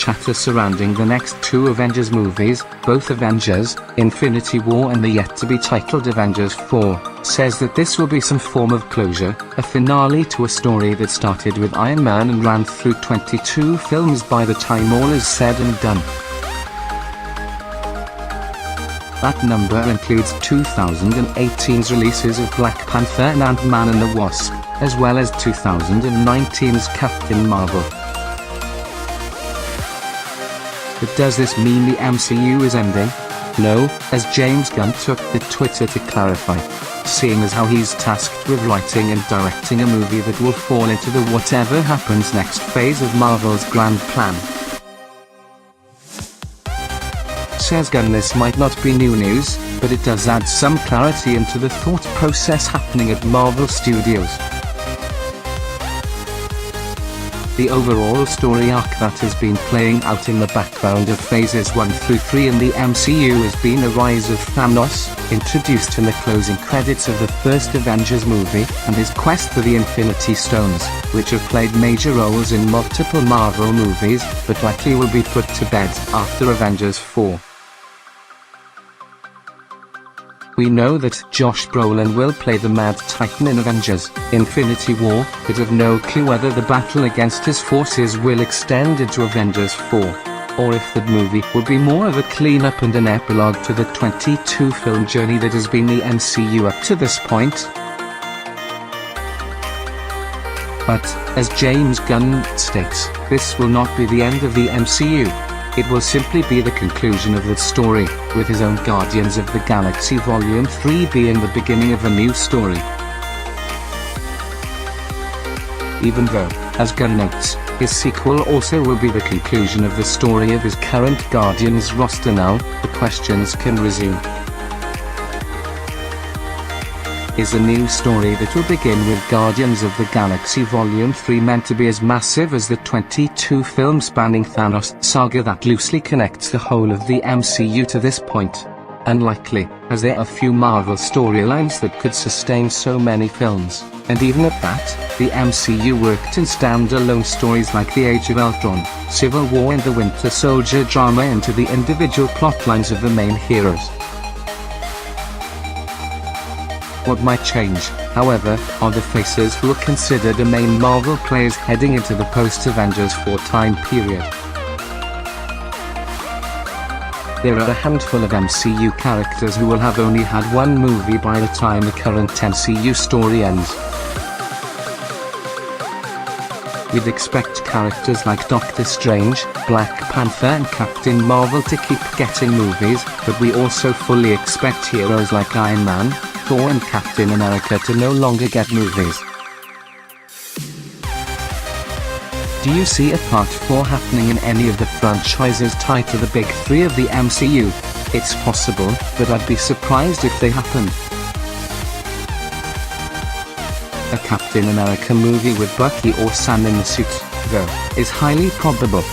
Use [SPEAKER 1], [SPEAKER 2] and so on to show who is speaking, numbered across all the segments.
[SPEAKER 1] chatter surrounding the next two Avengers movies, both Avengers: Infinity War and the yet-to-be-titled Avengers 4, says that this will be some form of closure, a finale to a story that started with Iron Man and ran through 22 films by the time all is said and done. That number includes 2018's releases of Black Panther and Ant-Man and the Wasp, as well as 2019's Captain Marvel. But does this mean the MCU is ending? No, as James Gunn took to Twitter to clarify, seeing as how he's tasked with writing and directing a movie that will fall into the whatever happens next phase of Marvel's grand plan. Says Gunn, this might not be new news, but it does add some clarity into the thought process happening at Marvel Studios. The overall story arc that has been playing out in the background of phases 1 through 3 in the MCU has been a rise of Thanos, introduced in the closing credits of the first Avengers movie, and his quest for the Infinity Stones, which have played major roles in multiple Marvel movies, but likely will be put to bed after Avengers 4. We know that Josh Brolin will play the Mad Titan in Avengers: Infinity War, but have no clue whether the battle against his forces will extend into Avengers 4, or if the movie will be more of a clean-up and an epilogue to the 22-film journey that has been the MCU up to this point. But, as James Gunn states, this will not be the end of the MCU. It will simply be the conclusion of that story, with his own Guardians of the Galaxy Volume 3 being the beginning of a new story. Even though, as Gunn notes, his sequel also will be the conclusion of the story of his current Guardians roster. Now, the questions can resume. Is the new story that will begin with Guardians of the Galaxy Volume 3 meant to be as massive as the 22-film spanning Thanos saga that loosely connects the whole of the MCU to this point? Unlikely, as there are few Marvel storylines that could sustain so many films, and even at that, the MCU worked in standalone stories like The Age of Ultron, Civil War and the Winter Soldier drama into the individual plotlines of the main heroes. What might change, however, are the faces who are considered the main Marvel players heading into the post-Avengers 4 time period. There are a handful of MCU characters who will have only had one movie by the time the current MCU story ends. We'd expect characters like Doctor Strange, Black Panther and Captain Marvel to keep getting movies, but we also fully expect heroes like Iron Man, Thor and Captain America to no longer get movies. Do you see a Part 4 happening in any of the franchises tied to the big three of the MCU? It's possible, but I'd be surprised if they happened. A Captain America movie with Bucky or Sam in the suit, though, is highly probable.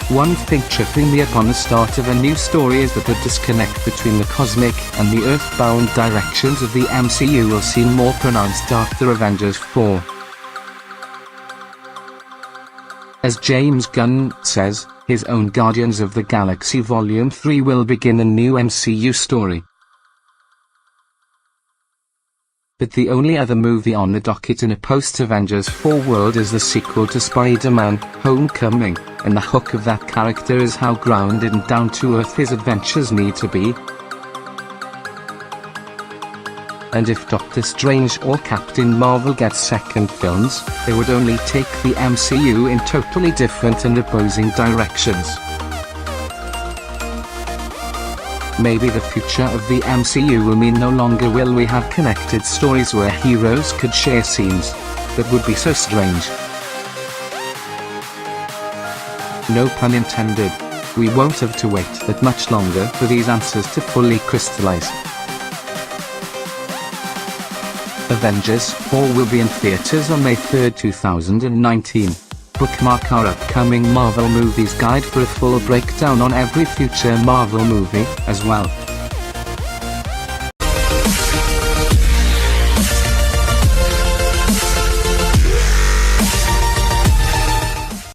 [SPEAKER 1] One thing tripping me up on the start of a new story is that the disconnect between the cosmic and the earthbound directions of the MCU will seem more pronounced after Avengers 4. As James Gunn says, his own Guardians of the Galaxy Volume 3 will begin a new MCU story. But the only other movie on the docket in a post-Avengers 4 world is the sequel to Spider-Man: Homecoming, and the hook of that character is how grounded and down-to-earth his adventures need to be. And if Doctor Strange or Captain Marvel get second films, they would only take the MCU in totally different and opposing directions. Maybe the future of the MCU will mean no longer will we have connected stories where heroes could share scenes. That would be so strange. No pun intended. We won't have to wait that much longer for these answers to fully crystallize. Avengers 4 will be in theaters on May 3, 2019. Bookmark our upcoming Marvel Movies guide for a full breakdown on every future Marvel movie, as well.